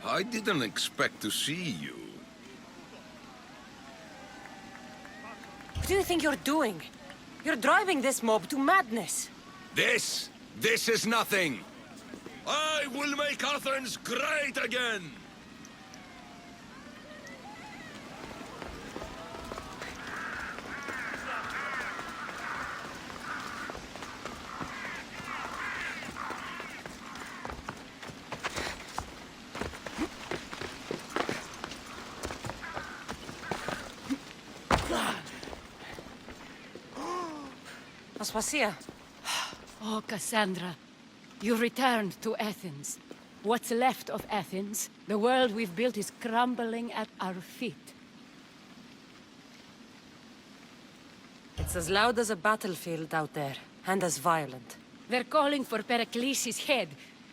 I didn't expect to see you. What do you think you're doing? You're driving this mob to madness. This is nothing! I will make Athens great again! Aspasia. Oh, Kassandra. You returned to Athens. What's left of Athens, the world we've built is crumbling at our feet. It's as loud as a battlefield out there, and as violent. They're calling for Pericles' head,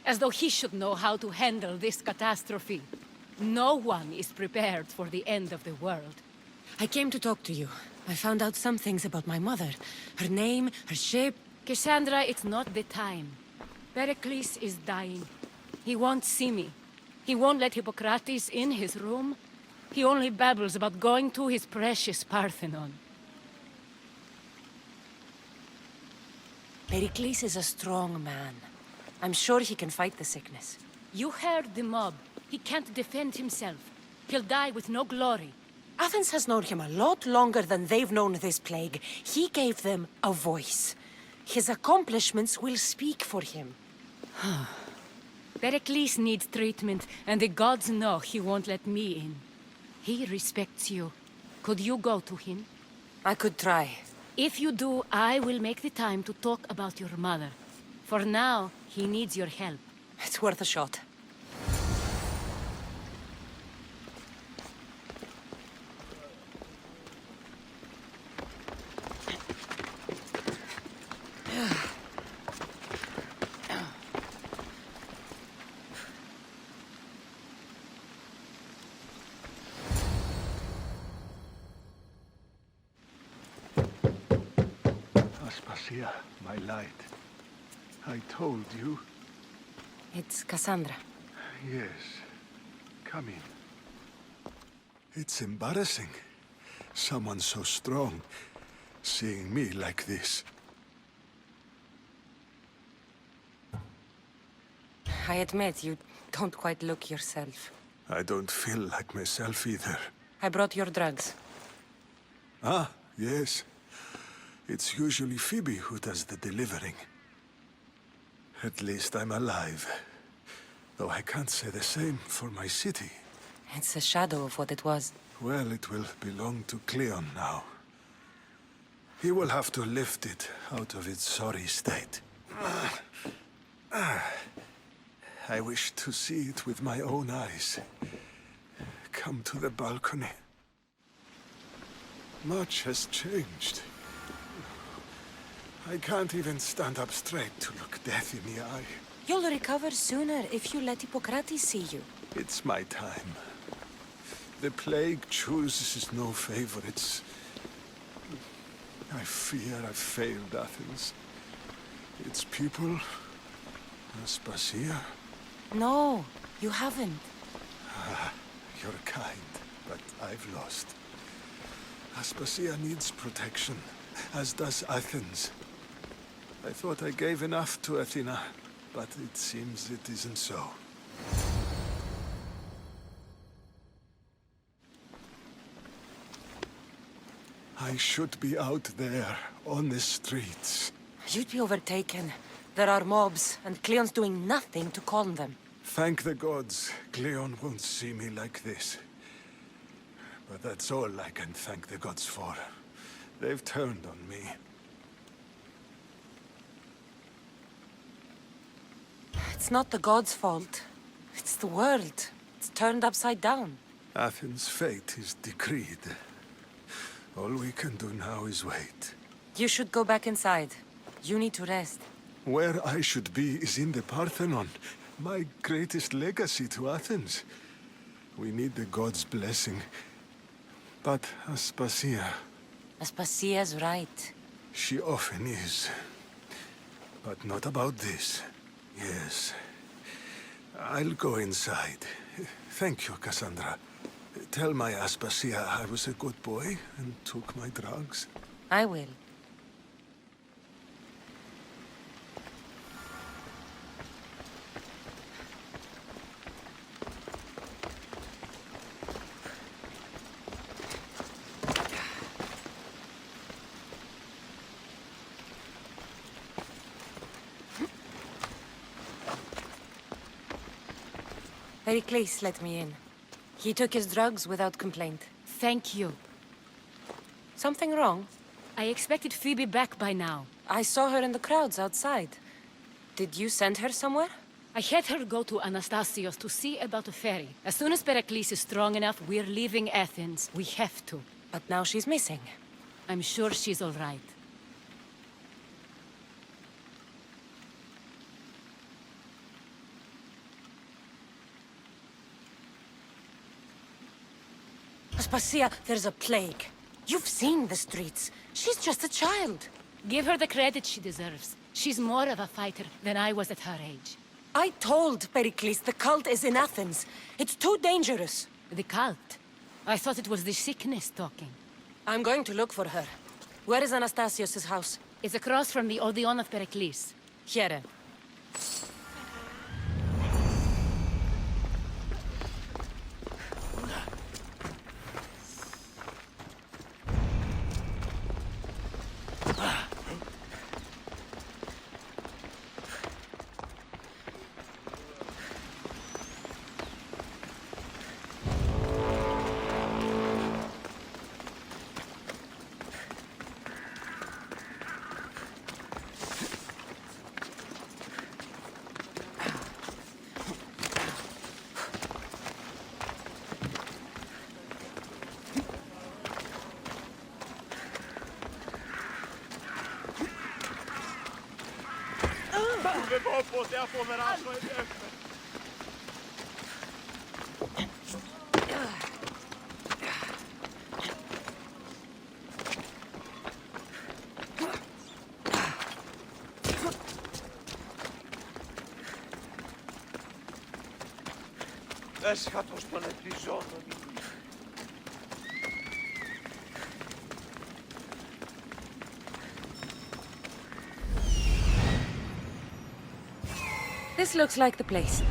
as though he should know how to handle this catastrophe. No one is prepared for the end of the world. I came to talk to you. I found out some things about my mother. Her name, her shape. Kassandra, it's not the time. Pericles is dying. He won't see me. He won't let Hippocrates in his room. He only babbles about going to his precious Parthenon. Pericles is a strong man. I'm sure he can fight the sickness. You heard the mob. He can't defend himself. He'll die with no glory. Athens has known him a lot longer than they've known this plague. He gave them a voice. His accomplishments will speak for him. Pericles needs treatment, and the gods know he won't let me in. He respects you. Could you go to him? I could try. If you do, I will make the time to talk about your mother. For now, he needs your help. It's worth a shot. Aspasia, my light. I told you. It's Kassandra. Yes. Come in. It's embarrassing. Someone so strong, seeing me like this. I admit, you don't quite look yourself. I don't feel like myself either. I brought your drugs. Ah, yes. It's usually Phoebe who does the delivering. At least I'm alive. Though I can't say the same for my city. It's a shadow of what it was. Well, it will belong to Cleon now. He will have to lift it out of its sorry state. I wish to see it with my own eyes. Come to the balcony. Much has changed. I can't even stand up straight to look death in the eye. You'll recover sooner if you let Hippocrates see you. It's my time. The plague chooses no favorites. I fear I've failed Athens. Its people, Aspasia. No, you haven't. You're kind, but I've lost. Aspasia needs protection, as does Athens. I thought I gave enough to Athena, but it seems it isn't so. I should be out there, on the streets. You'd be overtaken. There are mobs, and Cleon's doing nothing to calm them. Thank the gods, Cleon won't see me like this. But that's all I can thank the gods for. They've turned on me. It's not the gods' fault. It's the world. It's turned upside down. Athens' fate is decreed. All we can do now is wait. You should go back inside. You need to rest. Where I should be is in the Parthenon, my greatest legacy to Athens. We need the gods' blessing. But Aspasia, Aspasia's right. she often is. But not about this. Yes. I'll go inside. Thank you, Kassandra. Tell my Aspasia I was a good boy and took my drugs. I will. Pericles let me in. He took his drugs without complaint. Thank you. Something wrong? I expected Phoebe back by now. I saw her in the crowds outside. Did you send her somewhere? I had her go to Anastasios to see about a ferry. As soon as Pericles is strong enough, we're leaving Athens. We have to. But now she's missing. I'm sure she's all right. Aspasia, there's a plague. You've seen the streets. She's just a child. Give her the credit she deserves. She's more of a fighter than I was at her age. I told Pericles the cult is in Athens. It's too dangerous. The cult? I thought it was the sickness talking. I'm going to look for her. Where is Anastasios' house? It's across from the Odeon of Pericles. Here. Έσχατος των επιζώντων. This looks like the place.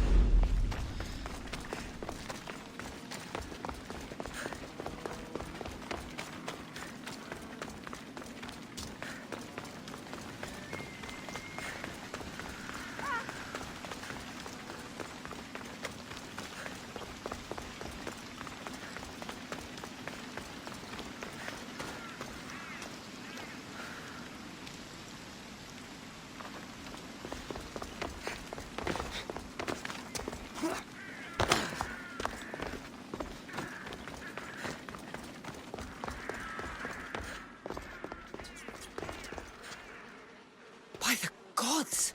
By the gods!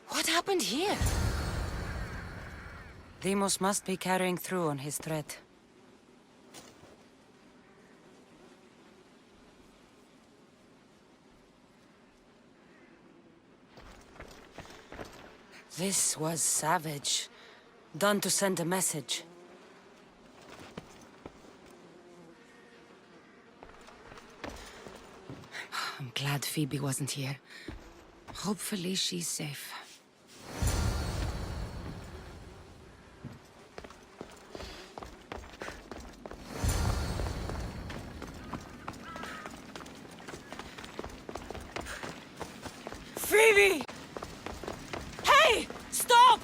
What happened here? Deimos must be carrying through on his threat. This was savage. Done to send a message. I'm glad Phoebe wasn't here. Hopefully she's safe. Phoebe! Hey! Stop!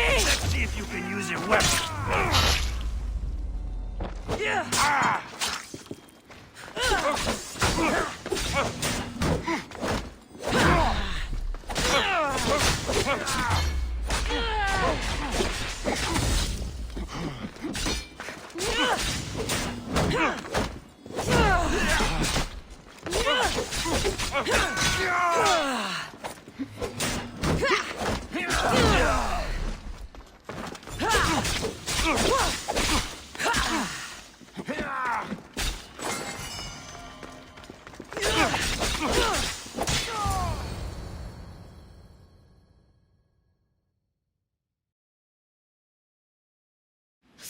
Let's see if you can use your weapon.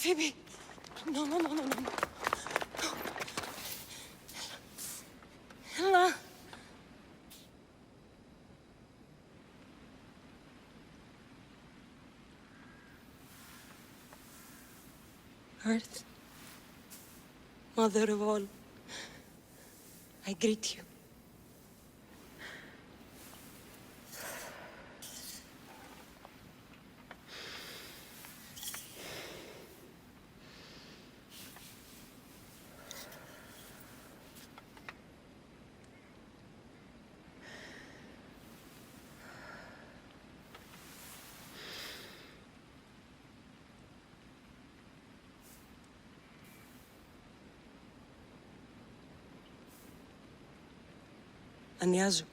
Phoebe! No, no, no, no, no. Ella. Earth, Mother of all, I greet you. Ανιάζω.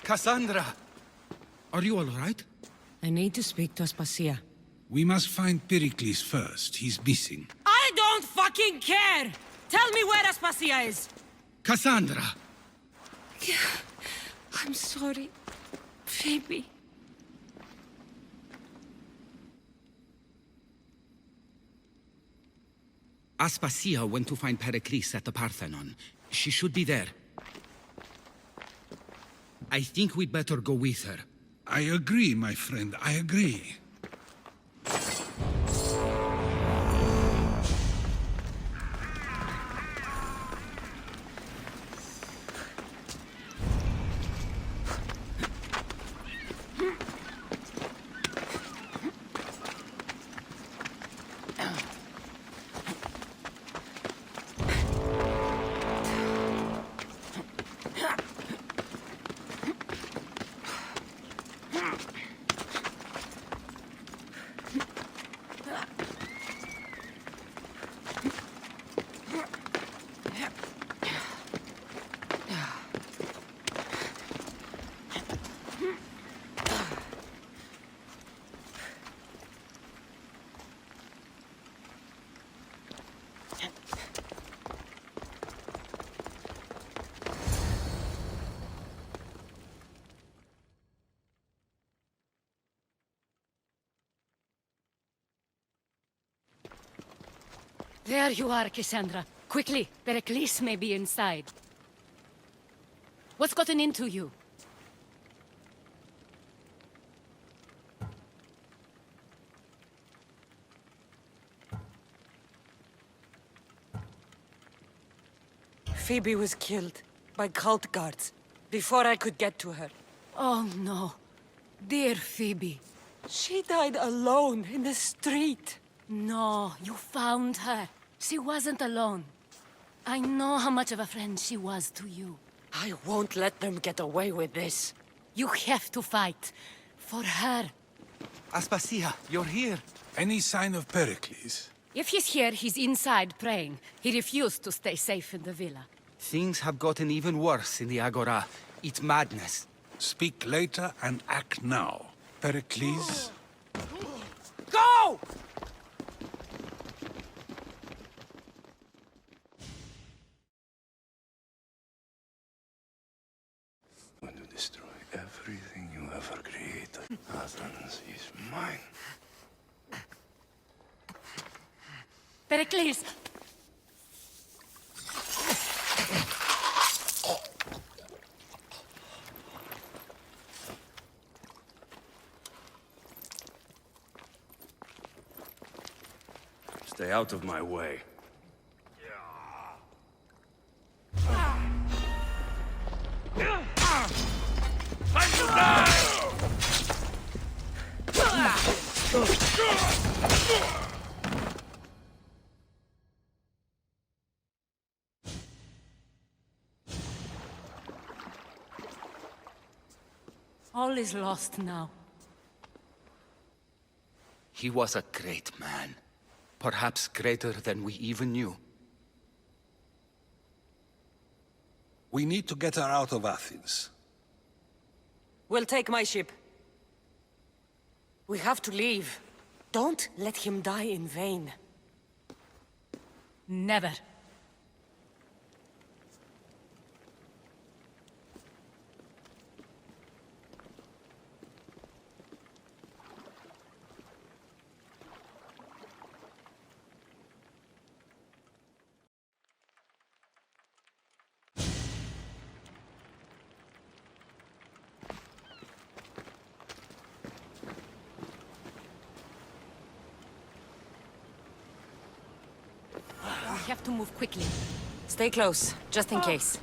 Kassandra! Are you all right? I need to speak to Aspasia. We must find Pericles first. He's missing. I don't fucking care! Tell me where Aspasia is! Kassandra! I'm sorry, Phoebe. Aspasia went to find Pericles at the Parthenon. She should be there. I think we'd better go with her. I agree, my friend. I agree. There you are, Kassandra. Quickly, Pericles may be inside. What's gotten into you? Phoebe was killed by cult guards before I could get to her. Oh no. Dear Phoebe. She died alone in the street. No, you found her. She wasn't alone. I know how much of a friend she was to you. I won't let them get away with this. You have to fight. For her. Aspasia, you're here. Any sign of Pericles? If he's here, he's inside praying. He refused to stay safe in the villa. Things have gotten even worse in the Agora. It's madness. Speak later and act now. Pericles? Go! I'm going to destroy everything you ever created. Athens is mine. Pericles! Stay out of my way. All is lost now. He was a great man. Perhaps greater than we even knew. We need to get her out of Athens. We'll take my ship. We have to leave. Don't let him die in vain. Never. We have to move quickly. Stay close, just in case.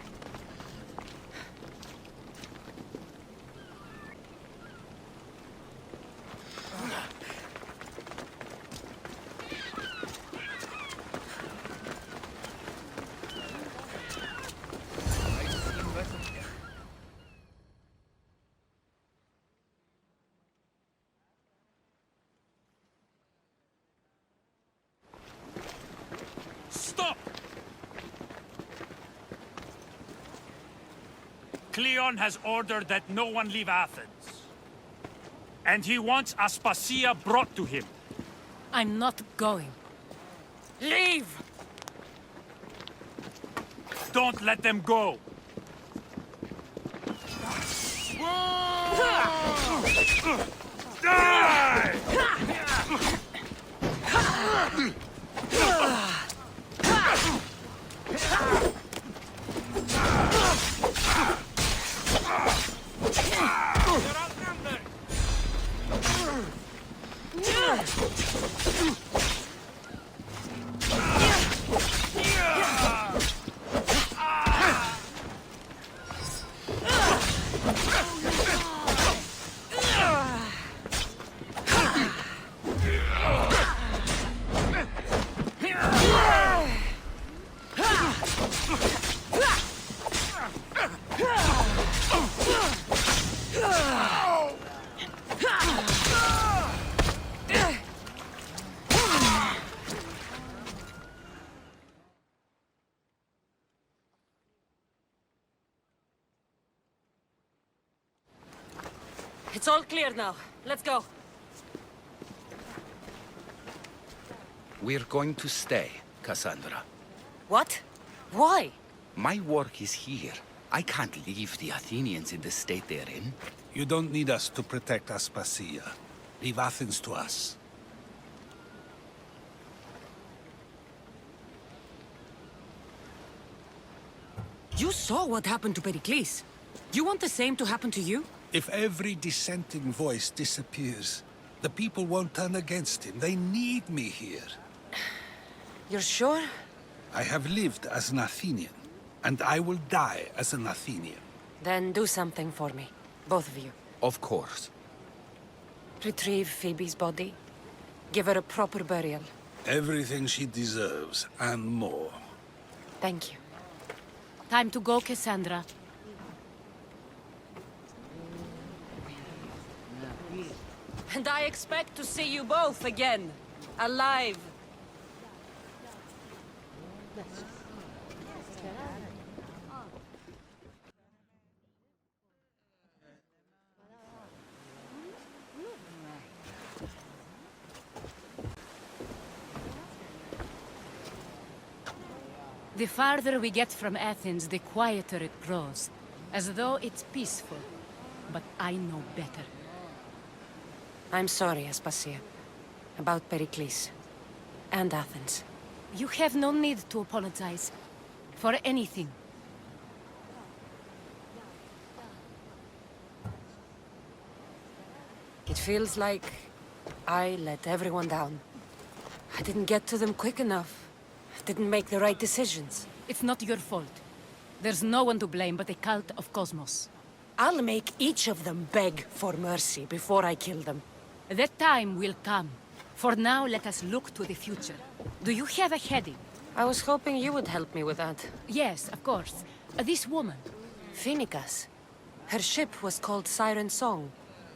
Stop! Cleon has ordered that no one leave Athens. And he wants Aspasia brought to him. I'm not going. Leave! Don't let them go! Die! It's all clear now. Let's go. We're going to stay, Kassandra. What? Why? My work is here. I can't leave the Athenians in the state they're in. You don't need us to protect Aspasia. Leave Athens to us. You saw what happened to Pericles. You want the same to happen to you? If every dissenting voice disappears, the people won't turn against him. They need me here. You're sure? I have lived as an Athenian, and I will die as an Athenian. Then do something for me. Both of you. Of course. Retrieve Phoebe's body. Give her a proper burial. Everything she deserves, and more. Thank you. Time to go, Kassandra. And I expect to see you both again. Alive. The farther we get from Athens, the quieter it grows. As though it's peaceful. But I know better. I'm sorry, Aspasia. About Pericles. And Athens. You have no need to apologize. For anything. It feels like I let everyone down. I didn't get to them quick enough. I didn't make the right decisions. It's not your fault. There's no one to blame but the cult of Cosmos. I'll make each of them beg for mercy before I kill them. That time will come. For now, let us look to the future. Do you have a heading? I was hoping you would help me with that. Yes, of course. This woman. Phoenicas. Her ship was called Siren Song.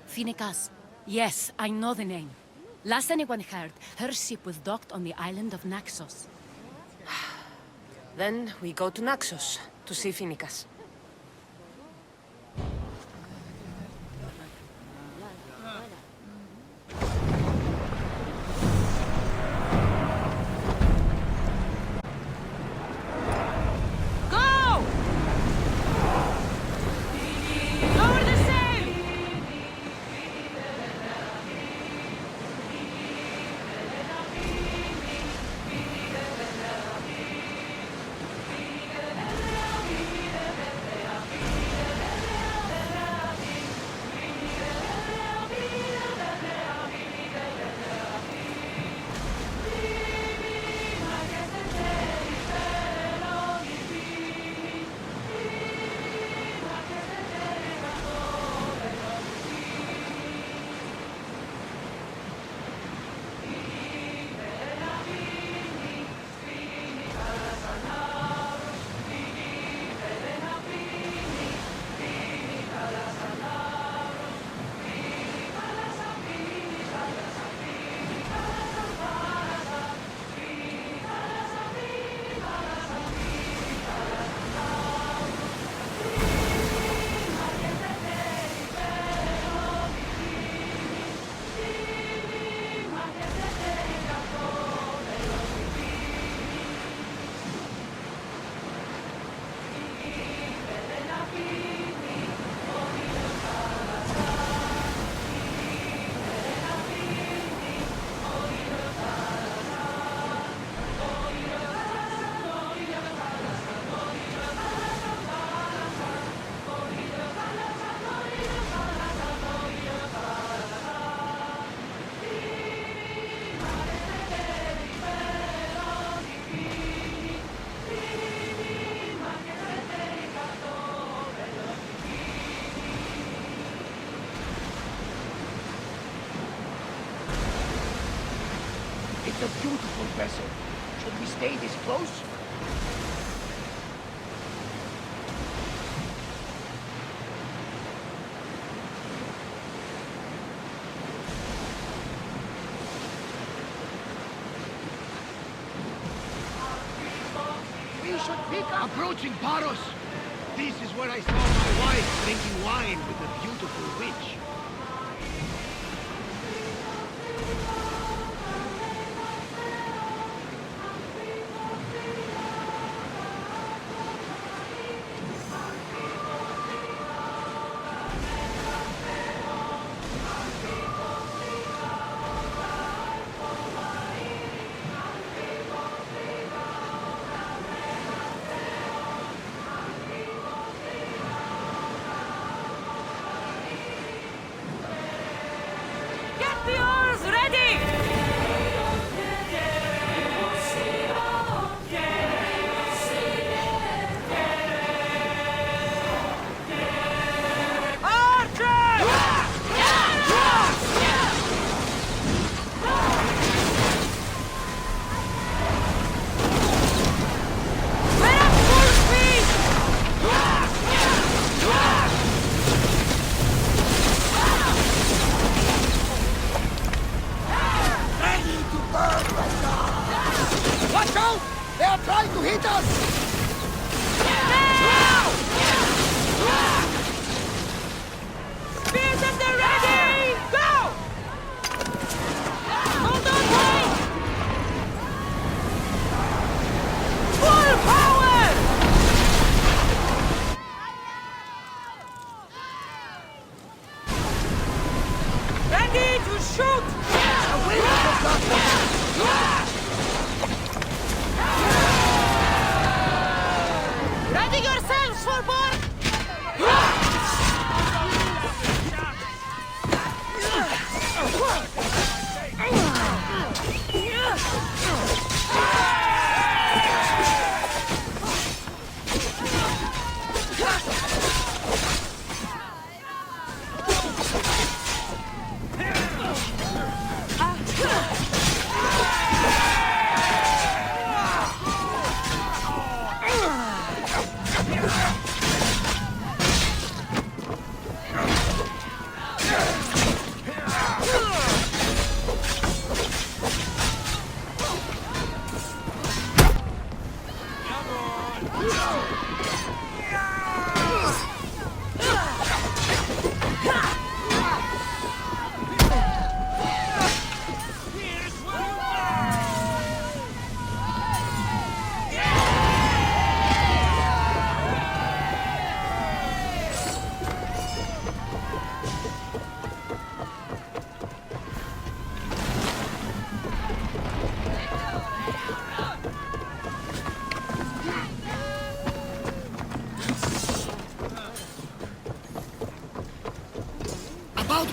Phoenicas. Yes, I know the name. Last anyone heard, her ship was docked on the island of Naxos. Then we go to Naxos to see Phoenicas. It's a beautiful vessel. Should we stay this close? We should pick up. Approaching Paros. This is where I saw my wife drinking wine with a beautiful witch.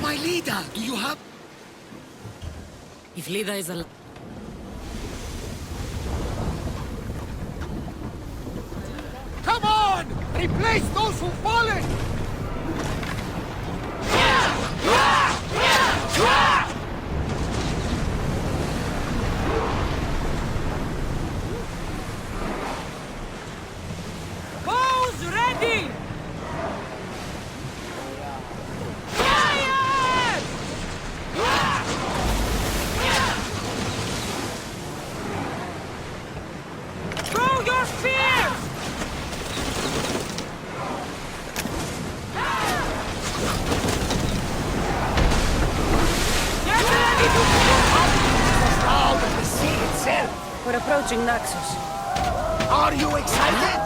My leader, do you have... If Lida is alive... Come on! Replace those who've fallen! Bows ready! We're approaching Naxos. Are you excited?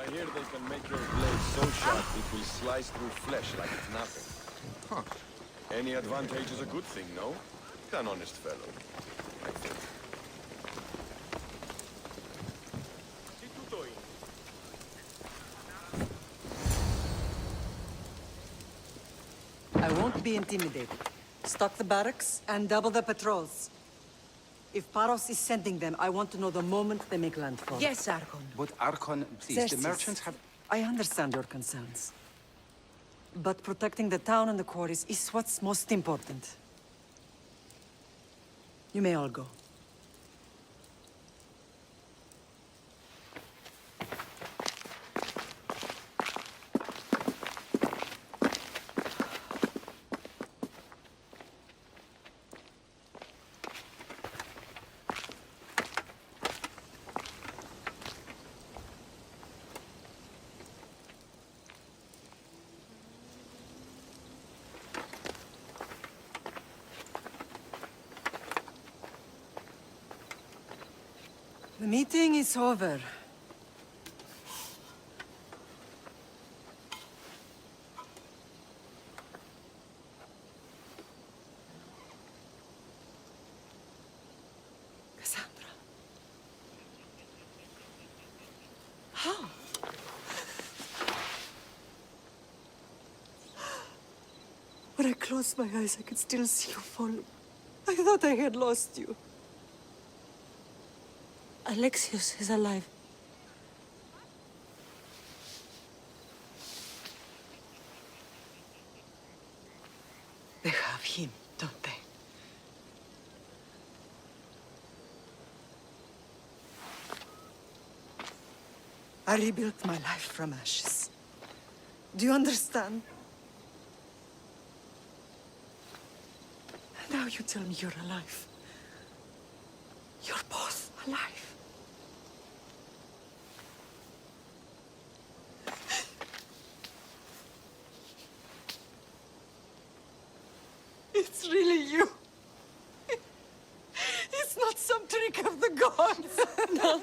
I hear they can make your blade so sharp it will slice through flesh like it's nothing. Huh. Any advantage is a good thing, no? An honest fellow, I think. I won't be intimidated. Stock the barracks and double the patrols. If Paros is sending them, I want to know the moment they make landfall. Yes, Archon. But Archon, please, Xerxes, the merchants have... I understand your concerns. But protecting the town and the quarries is what's most important. You may all go. The meeting is over. Kassandra. How? When I closed my eyes, I could still see you falling. I thought I had lost you. Alexios is alive. They have him, don't they? I rebuilt my life from ashes. Do you understand? Now you tell me you're alive. You're both alive. It's really you. It's not some trick of the gods. No,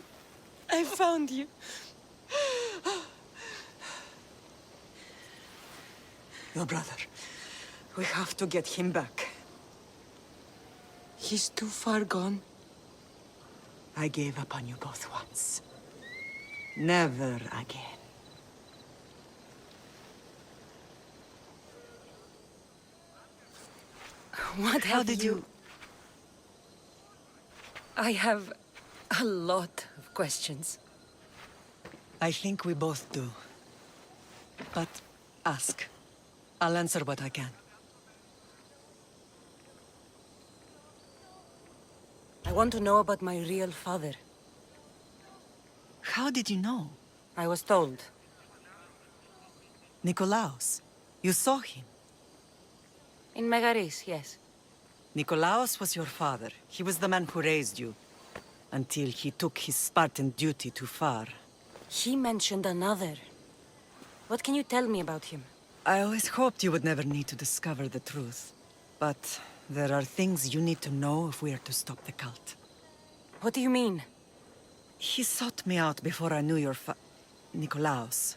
I found you. Your brother. We have to get him back. He's too far gone. I gave up on you both once. Never again. How did you... I have a lot of questions. I think we both do. But ask. I'll answer what I can. I want to know about my real father. How did you know? I was told. Nikolaos. You saw him. In Megaris, yes. Nikolaos was your father. He was the man who raised you. Until he took his Spartan duty too far. He mentioned another. What can you tell me about him? I always hoped you would never need to discover the truth. But there are things you need to know if we are to stop the cult. What do you mean? He sought me out before I knew your Nikolaos.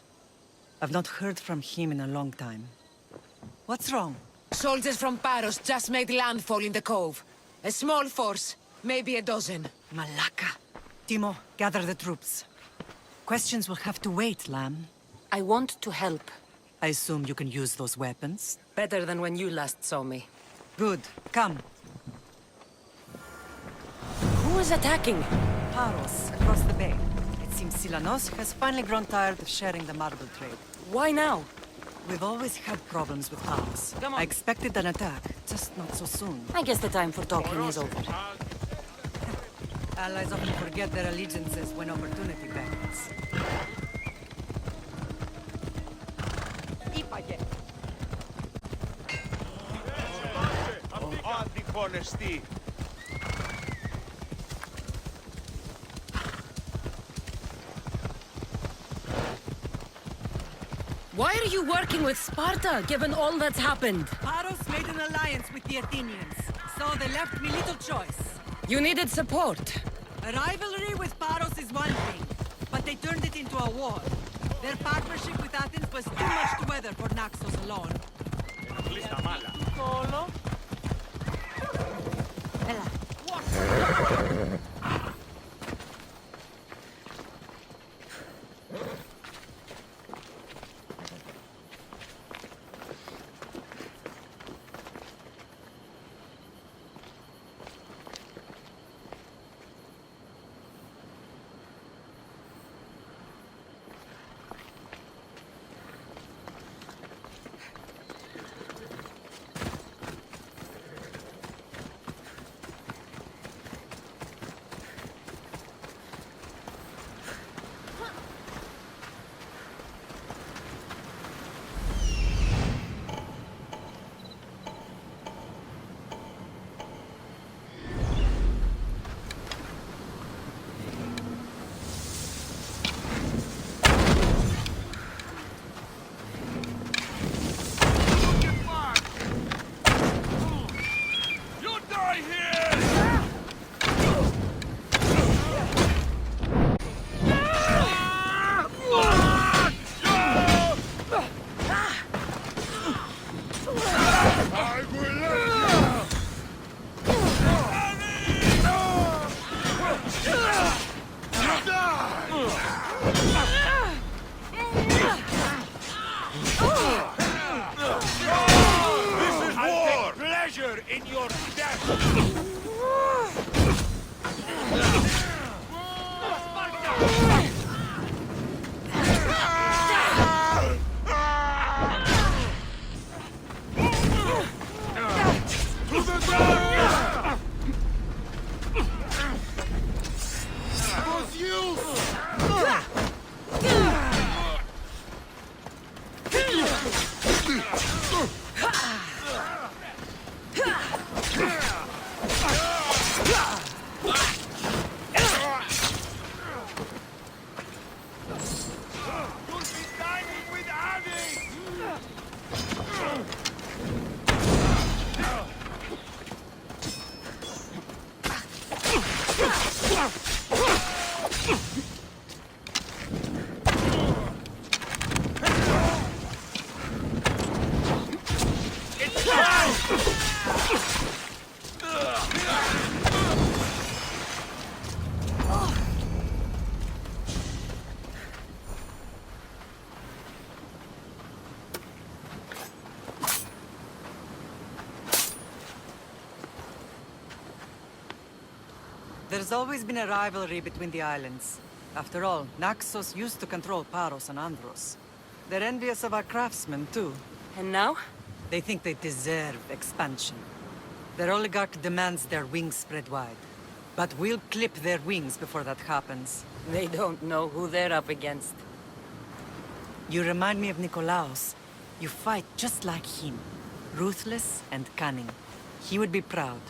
I've not heard from him in a long time. What's wrong? Soldiers from Paros just made landfall in the cove. A small force, maybe a dozen. Malaka. Timo, gather the troops. Questions will have to wait, Lamb. I want to help. I assume you can use those weapons? Better than when you last saw me. Good. Come. Who is attacking? Paros, across the bay. It seems Silanos has finally grown tired of sharing the marble trade. Why now? We've always had problems with Paros. I expected an attack, just not so soon. I guess the time for talking is over. Allies often forget their allegiances when opportunity beckons. Why are you working with Sparta, given all that's happened? Paros made an alliance with the Athenians, so they left me little choice. You needed support. A rivalry with Paros is one thing, but they turned it into a war. Their partnership with Athens was too much to weather for Naxos alone. In your death! There's always been a rivalry between the islands. After all, Naxos used to control Paros and Andros. They're envious of our craftsmen, too. And now? They think they deserve expansion. Their oligarch demands their wings spread wide. But we'll clip their wings before that happens. They don't know who they're up against. You remind me of Nikolaos. You fight just like him. Ruthless and cunning. He would be proud.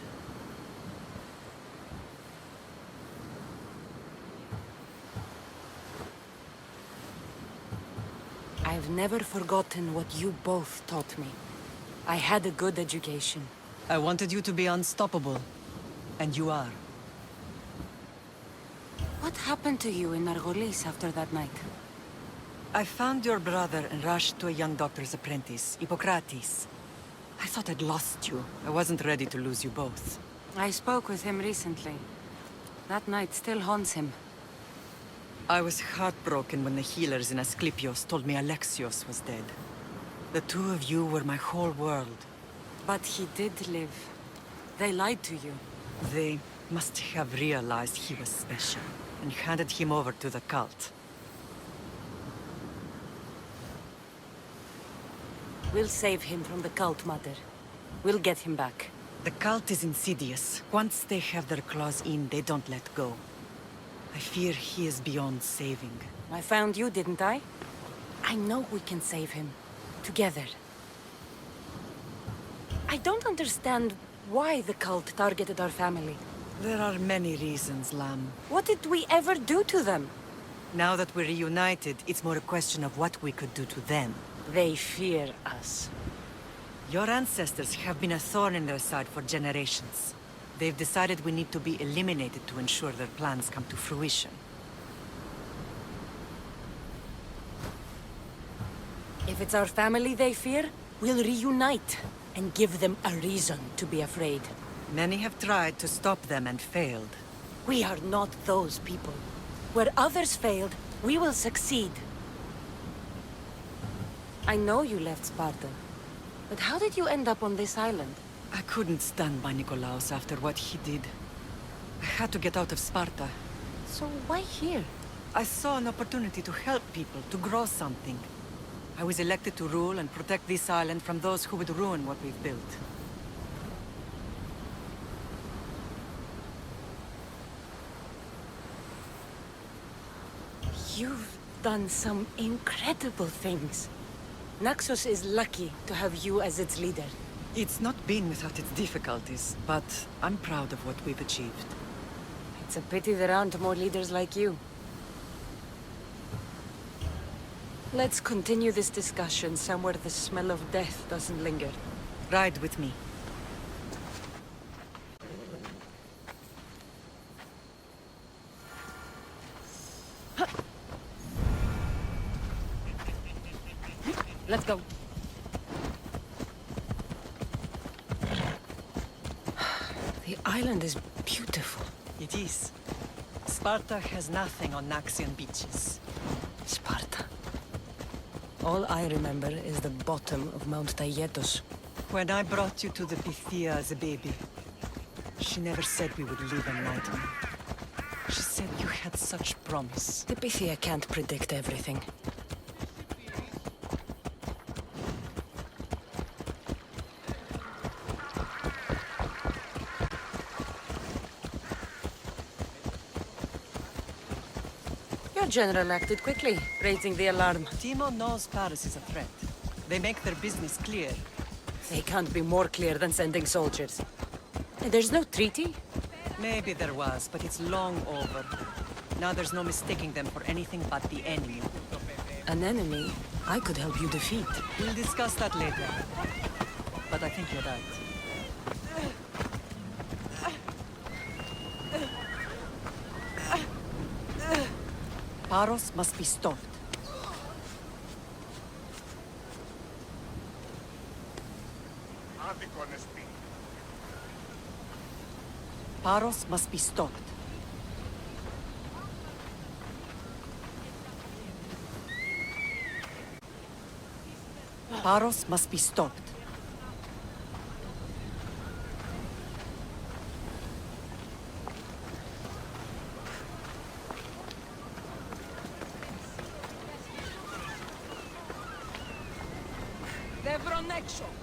I've never forgotten what you both taught me. I had a good education. I wanted you to be unstoppable. And you are. What happened to you in Argolis after that night? I found your brother and rushed to a young doctor's apprentice, Hippocrates. I thought I'd lost you. I wasn't ready to lose you both. I spoke with him recently. That night still haunts him. I was heartbroken when the healers in Asclepios told me Alexios was dead. The two of you were my whole world. But he did live. They lied to you. They must have realized he was special and handed him over to the cult. We'll save him from the cult, Mother. We'll get him back. The cult is insidious. Once they have their claws in, they don't let go. I fear he is beyond saving. I found you, didn't I? I know we can save him. Together. I don't understand why the cult targeted our family. There are many reasons, Lamb. What did we ever do to them? Now that we're reunited, it's more a question of what we could do to them. They fear us. Your ancestors have been a thorn in their side for generations. They've decided we need to be eliminated to ensure their plans come to fruition. If it's our family they fear, we'll reunite and give them a reason to be afraid. Many have tried to stop them and failed. We are not those people. Where others failed, we will succeed. I know you left Sparta, but how did you end up on this island? I couldn't stand by Nikolaos after what he did. I had to get out of Sparta. So why here? I saw an opportunity to help people, to grow something. I was elected to rule and protect this island from those who would ruin what we've built. You've done some incredible things. Naxos is lucky to have you as its leader. It's not been without its difficulties, but I'm proud of what we've achieved. It's a pity there aren't more leaders like you. Let's continue this discussion somewhere the smell of death doesn't linger. Ride with me. Let's go. The island is beautiful. It is. Sparta has nothing on Naxian beaches. Sparta. All I remember is the bottom of Mount Taygetos. When I brought you to the Pythia as a baby, she never said we would live a nightmare. She said you had such promise. The Pythia can't predict everything. Your general acted quickly, raising the alarm. Timo knows Paris is a threat. They make their business clear. They can't be more clear than sending soldiers. There's no treaty? Maybe there was, but it's long over. Now there's no mistaking them for anything but the enemy. An enemy I could help you defeat. We'll discuss that later. But I think you're right. Paros must be stopped. Paros must be stopped. Paros must be stopped. Devron Nexo.